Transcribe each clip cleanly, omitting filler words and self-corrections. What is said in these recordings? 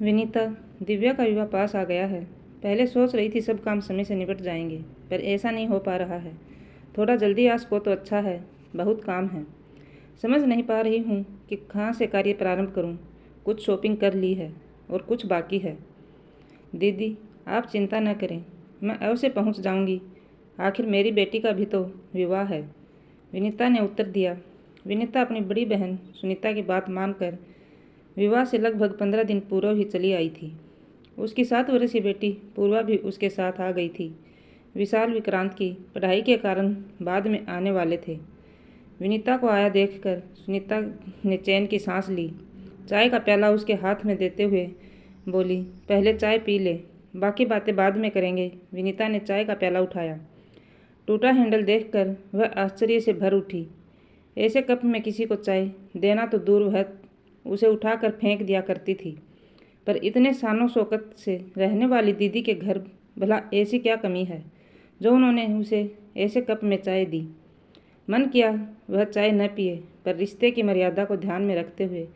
विनीता, दिव्या का विवाह पास आ गया है। पहले सोच रही थी सब काम समय से निपट जाएंगे, पर ऐसा नहीं हो पा रहा है। थोड़ा जल्दी आस को तो अच्छा है, बहुत काम है। समझ नहीं पा रही हूँ कि कहाँ से कार्य प्रारंभ करूँ। कुछ शॉपिंग कर ली है और कुछ बाकी है। दीदी, आप चिंता न करें, मैं अवश्य पहुँच जाऊँगी। आखिर मेरी बेटी का भी तो विवाह है, विनीता ने उत्तर दिया। विनीता अपनी बड़ी बहन सुनीता की बात मानकर विवाह से लगभग 15 दिन पूर्व ही चली आई थी। उसकी 7 वर्षीय बेटी पूर्वा भी उसके साथ आ गई थी। विशाल विक्रांत की पढ़ाई के कारण बाद में आने वाले थे। विनीता को आया देखकर सुनीता ने चैन की सांस ली। चाय का प्याला उसके हाथ में देते हुए बोली, पहले चाय पी ले, बाकी बातें बाद में करेंगे। विनीता ने चाय का प्याला उठाया। टूटा हैंडल देखकर वह आश्चर्य से भर उठी। ऐसे कप में किसी को चाय देना तो दूर, वह उसे उठाकर फेंक दिया करती थी। पर इतने शानो शौकत से रहने वाली दीदी के घर भला ऐसी क्या कमी है जो उन्होंने उसे ऐसे कप में चाय दी। मन किया वह चाय न पिए, पर रिश्ते की मर्यादा को ध्यान में रखते हुए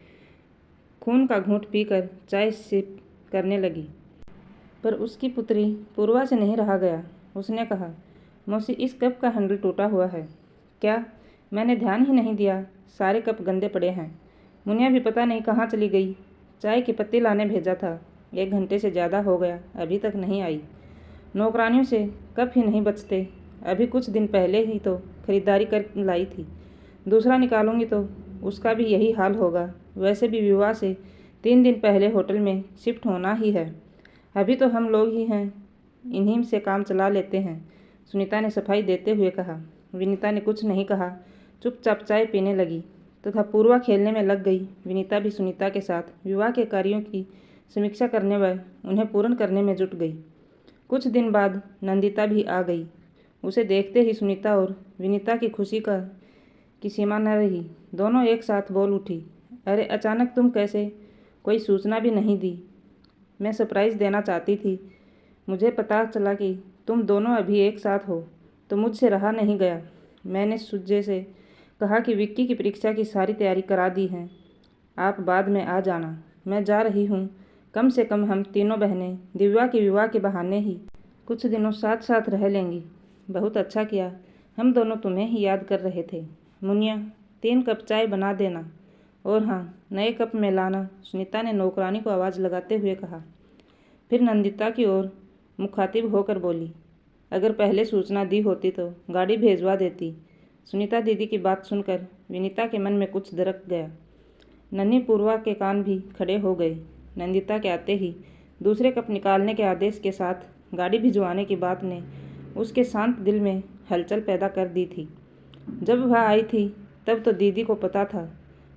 खून का घूंट पीकर चाय सिप करने लगी। पर उसकी पुत्री पूर्वा से नहीं रहा गया। उसने कहा, मौसी, इस कप का हैंडल टूटा हुआ है। क्या? मैंने ध्यान ही नहीं दिया, सारे कप गंदे पड़े हैं। मुनिया भी पता नहीं कहाँ चली गई। चाय की पत्ती लाने भेजा था, 1 घंटे से ज़्यादा हो गया, अभी तक नहीं आई। नौकरानियों से कप ही नहीं बचते। अभी कुछ दिन पहले ही तो खरीदारी कर लाई थी। दूसरा निकालूंगी तो उसका भी यही हाल होगा। वैसे भी विवाह से 3 दिन पहले होटल में शिफ्ट होना ही है। अभी तो हम लोग ही हैं, इन्हीं से काम चला लेते हैं, सुनीता ने सफाई देते हुए कहा। विनीता ने कुछ नहीं कहा, चुपचाप चाय पीने लगी तथा पूर्वा खेलने में लग गई। विनीता भी सुनीता के साथ विवाह के कार्यों की समीक्षा करने व उन्हें पूर्ण करने में जुट गई। कुछ दिन बाद नंदिता भी आ गई। उसे देखते ही सुनीता और विनीता की खुशी की सीमा न रही। दोनों एक साथ बोल उठी, अरे अचानक तुम कैसे? कोई सूचना भी नहीं दी। मैं सरप्राइज़ देना चाहती थी। मुझे पता चला कि तुम दोनों अभी एक साथ हो तो मुझसे रहा नहीं गया। मैंने सुज्जे से कहा कि विक्की की परीक्षा की सारी तैयारी करा दी है, आप बाद में आ जाना। मैं जा रही हूँ। कम से कम हम तीनों बहनें दिव्या के विवाह के बहाने ही कुछ दिनों साथ साथ रह लेंगी। बहुत अच्छा किया, हम दोनों तुम्हें ही याद कर रहे थे। मुनिया, 3 कप चाय बना देना, और हाँ, नए कप में लाना, सुनीता ने नौकरानी को आवाज़ लगाते हुए कहा। फिर नंदिता की ओर मुखातिब होकर बोली, अगर पहले सूचना दी होती तो गाड़ी भेजवा देती। सुनीता दीदी की बात सुनकर विनीता के मन में कुछ दरक गया। नन्ही पूर्वा के कान भी खड़े हो गए। नंदिता के आते ही दूसरे कप निकालने के आदेश के साथ गाड़ी भिजवाने की बात ने उसके शांत दिल में हलचल पैदा कर दी थी। जब वह आई थी तब तो दीदी को पता था,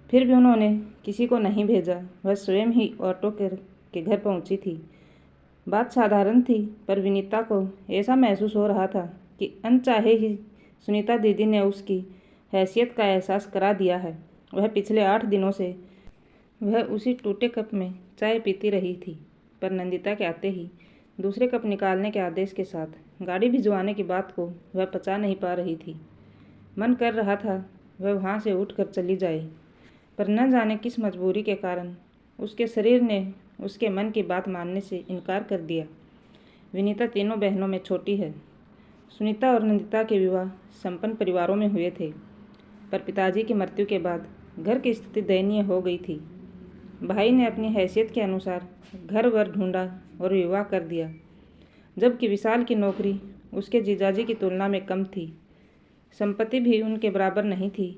फिर भी उन्होंने किसी को नहीं भेजा। वह स्वयं ही ऑटो के घर पहुंची थी। बात साधारण थी, पर विनीता को ऐसा महसूस हो रहा था कि अनचाहे ही सुनीता दीदी ने उसकी हैसियत का एहसास करा दिया है। वह पिछले 8 दिनों से वह उसी टूटे कप में चाय पीती रही थी, पर नंदिता के आते ही दूसरे कप निकालने के आदेश के साथ गाड़ी भिजवाने की बात को वह पचा नहीं पा रही थी। मन कर रहा था वह वहाँ से उठकर चली जाए, पर न जाने किस मजबूरी के कारण उसके शरीर ने उसके मन की बात मानने से इनकार कर दिया। विनीता तीनों बहनों में छोटी है। सुनीता और नंदिता के विवाह संपन्न परिवारों में हुए थे, पर पिताजी की मृत्यु के बाद घर की स्थिति दयनीय हो गई थी। भाई ने अपनी हैसियत के अनुसार घर वर ढूंढा और विवाह कर दिया, जबकि विशाल की नौकरी उसके जीजाजी की तुलना में कम थी। संपत्ति भी उनके बराबर नहीं थी,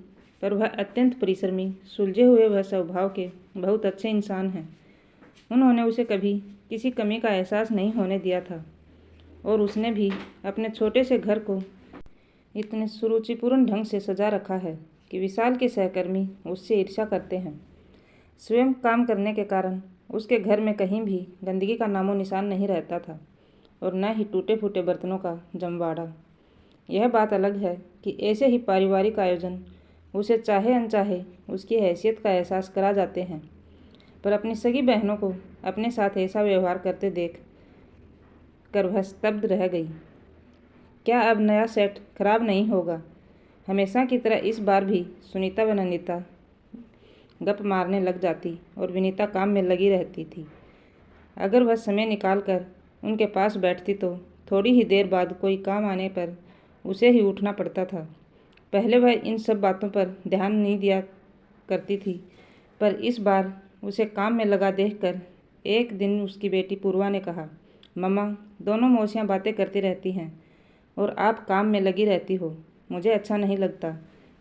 पर वह अत्यंत परिश्रमी, सुलझे हुए वह स्वभाव के बहुत अच्छे इंसान हैं। उन्होंने उसे कभी किसी कमी का एहसास नहीं होने दिया था, और उसने भी अपने छोटे से घर को इतने सुरुचिपूर्ण ढंग से सजा रखा है कि विशाल के सहकर्मी उससे ईर्ष्या करते हैं। स्वयं काम करने के कारण उसके घर में कहीं भी गंदगी का नामो निशान नहीं रहता था, और न ही टूटे फूटे बर्तनों का जमवाड़ा। यह बात अलग है कि ऐसे ही पारिवारिक आयोजन उसे चाहे अनचाहे उसकी हैसियत का एहसास करा जाते हैं, पर अपनी सगी बहनों को अपने साथ ऐसा व्यवहार करते देख कर वह स्तब्ध रह गई। क्या अब नया सेट खराब नहीं होगा? हमेशा की तरह इस बार भी सुनीता व नंदिता गप मारने लग जाती और विनीता काम में लगी रहती थी। अगर वह समय निकाल कर उनके पास बैठती तो थोड़ी ही देर बाद कोई काम आने पर उसे ही उठना पड़ता था। पहले वह इन सब बातों पर ध्यान नहीं दिया करती थी, पर इस बार उसे काम में लगा देखकर एक दिन उसकी बेटी पूर्वा ने कहा, मम्मा, दोनों मौसियाँ बातें करती रहती हैं और आप काम में लगी रहती हो। मुझे अच्छा नहीं लगता।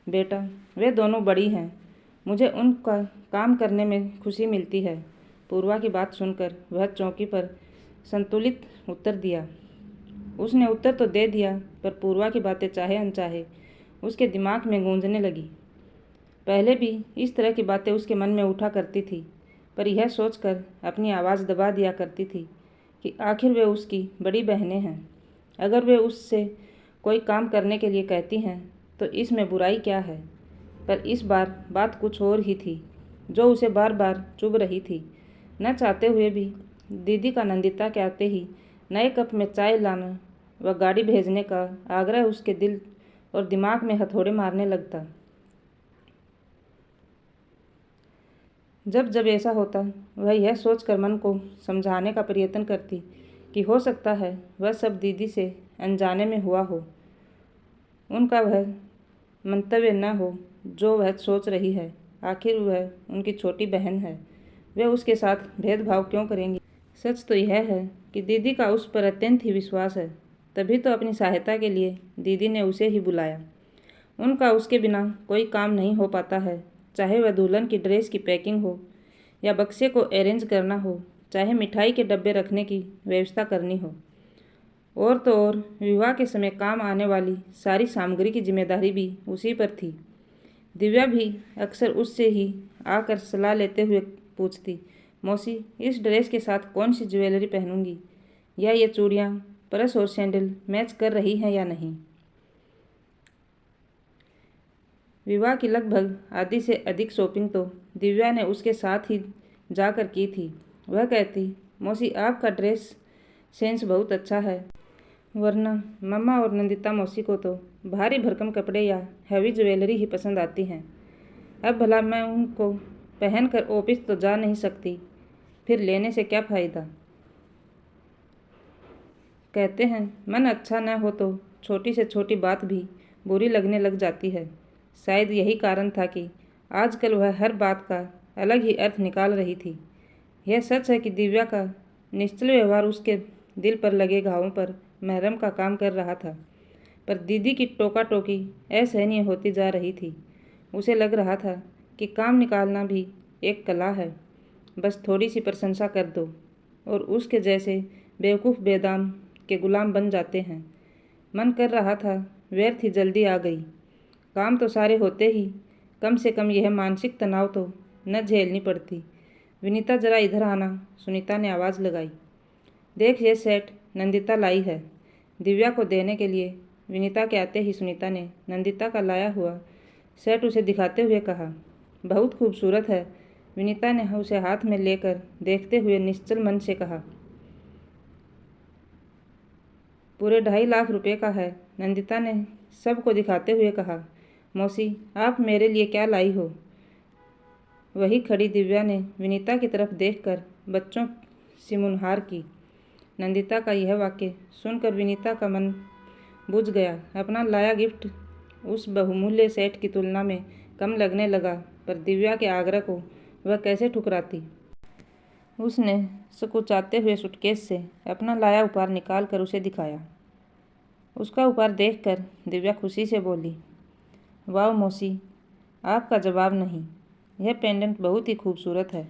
बेटा, वे दोनों बड़ी हैं, मुझे उनका काम करने में खुशी मिलती है। पूर्वा की बात सुनकर वह चौकी पर संतुलित उत्तर दिया। उसने उत्तर तो दे दिया, पर पूर्वा की बातें चाहे अनचाहे उसके दिमाग में गूंजने लगी। पहले भी इस तरह की बातें उसके मन में उठा करती थी, पर यह सोचकर अपनी आवाज़ दबा दिया करती थी कि आखिर वे उसकी बड़ी बहनें हैं। अगर वे उससे कोई काम करने के लिए कहती हैं तो इसमें बुराई क्या है। पर इस बार बात कुछ और ही थी, जो उसे बार बार चुभ रही थी। न चाहते हुए भी दीदी का नंदिता के आते ही नए कप में चाय लाना व गाड़ी भेजने का आग्रह उसके दिल और दिमाग में हथौड़े मारने लगता। जब जब ऐसा होता, वह यह सोचकर मन को समझाने का प्रयत्न करती कि हो सकता है वह सब दीदी से अनजाने में हुआ हो, उनका वह मंतव्य न हो जो वह सोच रही है। आखिर वह उनकी छोटी बहन है, वे उसके साथ भेदभाव क्यों करेंगी। सच तो यह है कि दीदी का उस पर अत्यंत ही विश्वास है, तभी तो अपनी सहायता के लिए दीदी ने उसे ही बुलाया। उनका उसके बिना कोई काम नहीं हो पाता है, चाहे वह दुल्हन की ड्रेस की पैकिंग हो या बक्से को अरेंज करना हो, चाहे मिठाई के डब्बे रखने की व्यवस्था करनी हो। और तो और विवाह के समय काम आने वाली सारी सामग्री की जिम्मेदारी भी उसी पर थी। दिव्या भी अक्सर उससे ही आकर सलाह लेते हुए पूछती, मौसी, इस ड्रेस के साथ कौन सी ज्वेलरी पहनूंगी, या ये चूड़ियाँ, पर्स और सैंडल मैच कर रही हैं या नहीं। विवाह की लगभग आधी से अधिक शॉपिंग तो दिव्या ने उसके साथ ही जाकर की थी। वह कहती, मौसी, आपका ड्रेस सेंस बहुत अच्छा है, वरना मम्मा और नंदिता मौसी को तो भारी भरकम कपड़े या हैवी ज्वेलरी ही पसंद आती हैं। अब भला मैं उनको पहनकर ऑफिस तो जा नहीं सकती, फिर लेने से क्या फ़ायदा। कहते हैं मन अच्छा न हो तो छोटी से छोटी बात भी बुरी लगने लग जाती है। शायद यही कारण था कि आजकल वह हर बात का अलग ही अर्थ निकाल रही थी। यह सच है कि दिव्या का निश्चल व्यवहार उसके दिल पर लगे घावों पर मरहम का काम कर रहा था, पर दीदी की टोका टोकी असहनीय होती जा रही थी। उसे लग रहा था कि काम निकालना भी एक कला है, बस थोड़ी सी प्रशंसा कर दो और उसके जैसे बेवकूफ़ बेदाम के गुलाम बन जाते हैं। मन कर रहा था व्यर्थ ही जल्दी आ गई। काम तो सारे होते ही कम से कम यह मानसिक तनाव तो न झेलनी पड़ती। विनीता, जरा इधर आना, सुनीता ने आवाज़ लगाई। देख, ये सेट नंदिता लाई है। दिव्या को देने के लिए विनीता के आते ही सुनीता ने नंदिता का लाया हुआ सेट उसे दिखाते हुए कहा, बहुत खूबसूरत है। विनीता ने उसे हाथ में लेकर देखते हुए निश्चल मन से कहा, पूरे 2.5 लाख रुपए का है। नंदिता ने सबको दिखाते हुए कहा, मौसी, आप मेरे लिए क्या लाई हो। वही खड़ी दिव्या ने विनीता की तरफ देखकर बच्चों सी मुनहार की। नंदिता का यह वाक्य सुनकर विनीता का मन बुझ गया। अपना लाया गिफ्ट उस बहुमूल्य सेट की तुलना में कम लगने लगा, पर दिव्या के आग्रह को वह कैसे ठुकराती। उसने सकुचाते हुए सूटकेस से अपना लाया उपहार निकाल कर उसे दिखाया। उसका उपहार देखकर दिव्या खुशी से बोली, वाह मौसी, आपका जवाब नहीं। यह पेंडेंट बहुत ही खूबसूरत है,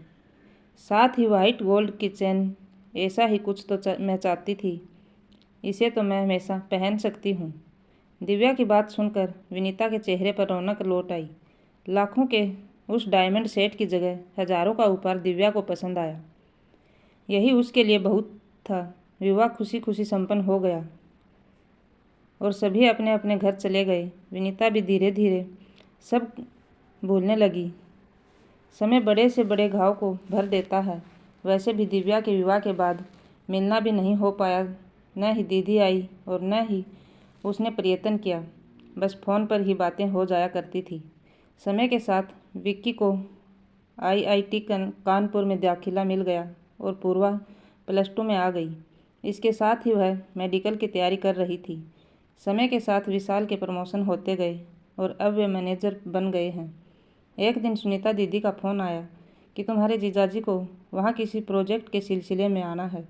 साथ ही वाइट गोल्ड की चेन। ऐसा ही कुछ तो मैं चाहती थी। इसे तो मैं हमेशा पहन सकती हूँ। दिव्या की बात सुनकर विनीता के चेहरे पर रौनक लौट आई। लाखों के उस डायमंड सेट की जगह हजारों का उपहार दिव्या को पसंद आया। यही उसके लिए बहुत था। विवाह खुशी खुशी संपन्न हो गया और सभी अपने अपने घर चले गए। विनीता भी धीरे धीरे सब भूलने लगी। समय बड़े से बड़े घाव को भर देता है। वैसे भी दिव्या के विवाह के बाद मिलना भी नहीं हो पाया। न ही दीदी आई और न ही उसने प्रयत्न किया, बस फ़ोन पर ही बातें हो जाया करती थी। समय के साथ विक्की को IIT कानपुर में दाखिला मिल गया और पूर्वा +2 में आ गई। इसके साथ ही वह मेडिकल की तैयारी कर रही थी। समय के साथ विशाल के प्रमोशन होते गए और अब वे मैनेजर बन गए हैं। एक दिन सुनीता दीदी का फ़ोन आया कि तुम्हारे जीजाजी को वहाँ किसी प्रोजेक्ट के सिलसिले में आना है।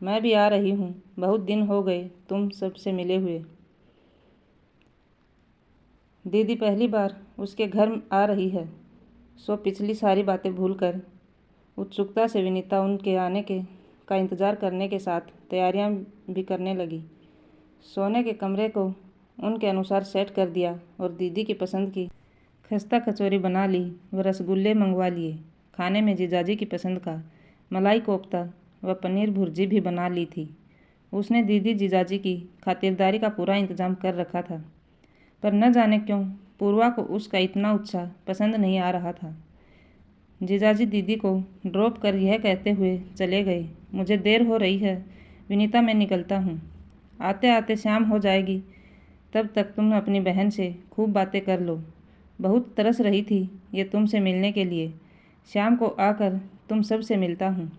मैं भी आ रही हूँ, बहुत दिन हो गए तुम सबसे मिले हुए। दीदी पहली बार उसके घर आ रही है, सो पिछली सारी बातें भूलकर उत्सुकता से विनीता उनके आने का इंतज़ार करने के साथ तैयारियां भी करने लगी। सोने के कमरे को उनके अनुसार सेट कर दिया और दीदी की पसंद की खस्ता कचौरी बना ली व रसगुल्ले मंगवा लिए। खाने में जीजाजी की पसंद का मलाई कोफ्ता व पनीर भुर्जी भी बना ली थी। उसने दीदी जीजाजी की खातिरदारी का पूरा इंतजाम कर रखा था, पर न जाने क्यों पूर्वा को उसका इतना उत्साह पसंद नहीं आ रहा था। जीजाजी दीदी को ड्रॉप कर यह कहते हुए चले गए, मुझे देर हो रही है विनीता, मैं निकलता हूँ। आते आते शाम हो जाएगी, तब तक तुम अपनी बहन से खूब बातें कर लो। बहुत तरस रही थी ये तुमसे मिलने के लिए। शाम को आकर तुम सबसे मिलता हूँ।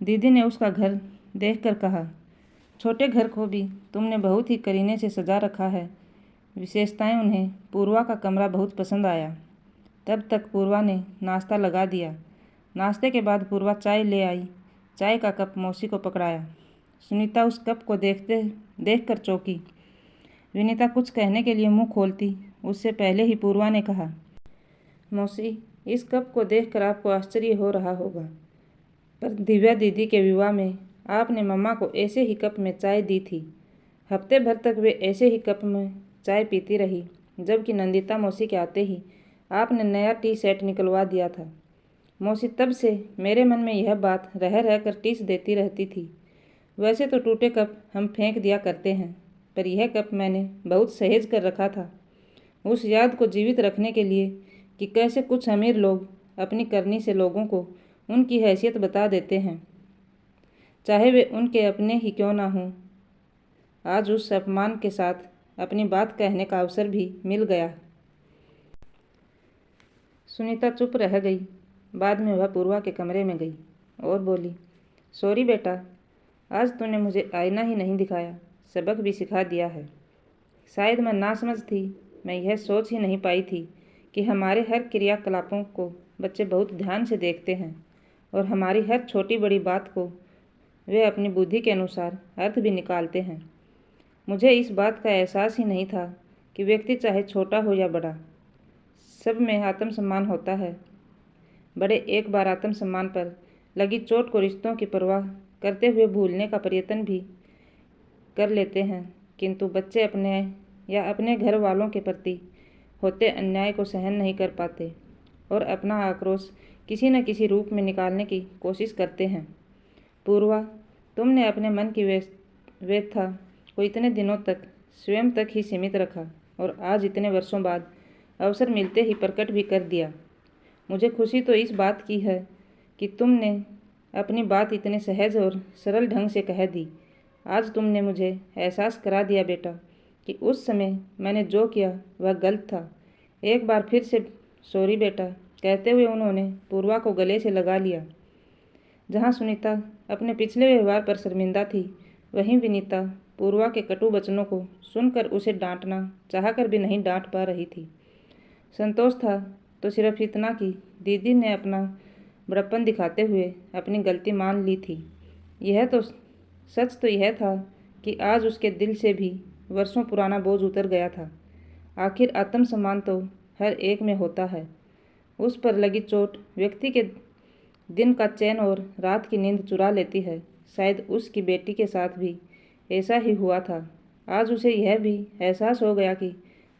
दीदी ने उसका घर देखकर कहा, छोटे घर को भी तुमने बहुत ही करीने से सजा रखा है। विशेषताएं उन्हें पूर्वा का कमरा बहुत पसंद आया। तब तक पूर्वा ने नाश्ता लगा दिया। नाश्ते के बाद पूर्वा चाय ले आई। चाय का कप मौसी को पकड़ाया। सुनीता उस कप को देखकर चौंकी। विनीता कुछ कहने के लिए मुंह खोलती उससे पहले ही पूर्वा ने कहा, मौसी, इस कप को देखकर आपको आश्चर्य हो रहा होगा, पर दिव्या दीदी के विवाह में आपने मम्मा को ऐसे ही कप में चाय दी थी। हफ्ते भर तक वे ऐसे ही कप में चाय पीती रही, जबकि नंदिता मौसी के आते ही आपने नया टी सेट निकलवा दिया था। मौसी, तब से मेरे मन में यह बात रह रहकर टीस देती रहती थी। वैसे तो टूटे कप हम फेंक दिया करते हैं, पर यह कप मैंने बहुत सहेज कर रखा था, उस याद को जीवित रखने के लिए कि कैसे कुछ अमीर लोग अपनी करनी से लोगों को उनकी हैसियत बता देते हैं, चाहे वे उनके अपने ही क्यों ना हों। आज उस अपमान के साथ अपनी बात कहने का अवसर भी मिल गया। सुनीता चुप रह गई। बाद में वह पूर्वा के कमरे में गई और बोली, सॉरी बेटा, आज तूने मुझे आईना ही नहीं दिखाया, सबक भी सिखा दिया है। शायद मैं नासमझ थी, मैं यह सोच ही नहीं पाई थी कि हमारे हर क्रियाकलापों को बच्चे बहुत ध्यान से देखते हैं और हमारी हर छोटी बड़ी बात को वे अपनी बुद्धि के अनुसार अर्थ भी निकालते हैं। मुझे इस बात का एहसास ही नहीं था कि व्यक्ति चाहे छोटा हो या बड़ा, सब में आत्मसम्मान होता है। बड़े एक बार आत्मसम्मान पर लगी चोट को रिश्तों की परवाह करते हुए भूलने का प्रयत्न भी कर लेते हैं, किंतु बच्चे अपने या अपने घर वालों के प्रति होते अन्याय को सहन नहीं कर पाते और अपना आक्रोश किसी न किसी रूप में निकालने की कोशिश करते हैं। पूर्वा, तुमने अपने मन की व्यथा को इतने दिनों तक स्वयं तक ही सीमित रखा और आज इतने वर्षों बाद अवसर मिलते ही प्रकट भी कर दिया। मुझे खुशी तो इस बात की है कि तुमने अपनी बात इतने सहज और सरल ढंग से कह दी। आज तुमने मुझे एहसास करा दिया बेटा कि उस समय मैंने जो किया वह गलत था। एक बार फिर से सॉरी बेटा, कहते हुए उन्होंने पूर्वा को गले से लगा लिया। जहाँ सुनीता अपने पिछले व्यवहार पर शर्मिंदा थी, वहीं विनीता पूर्वा के कटु वचनों को सुनकर उसे डांटना चाहकर भी नहीं डांट पा रही थी। संतोष था तो सिर्फ इतना कि दीदी ने अपना बड़प्पन दिखाते हुए अपनी गलती मान ली थी। सच तो यह था कि आज उसके दिल से भी वर्षों पुराना बोझ उतर गया था। आखिर आत्मसम्मान तो हर एक में होता है। उस पर लगी चोट व्यक्ति के दिन का चैन और रात की नींद चुरा लेती है। शायद उसकी बेटी के साथ भी ऐसा ही हुआ था। आज उसे यह भी एहसास हो गया कि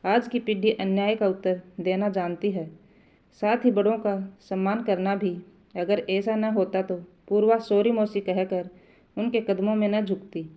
आज की पीढ़ी अन्याय का उत्तर देना जानती है, साथ ही बड़ों का सम्मान करना भी। अगर ऐसा न होता तो पूर्वा सॉरी मौसी कहकर उनके कदमों में न झुकती।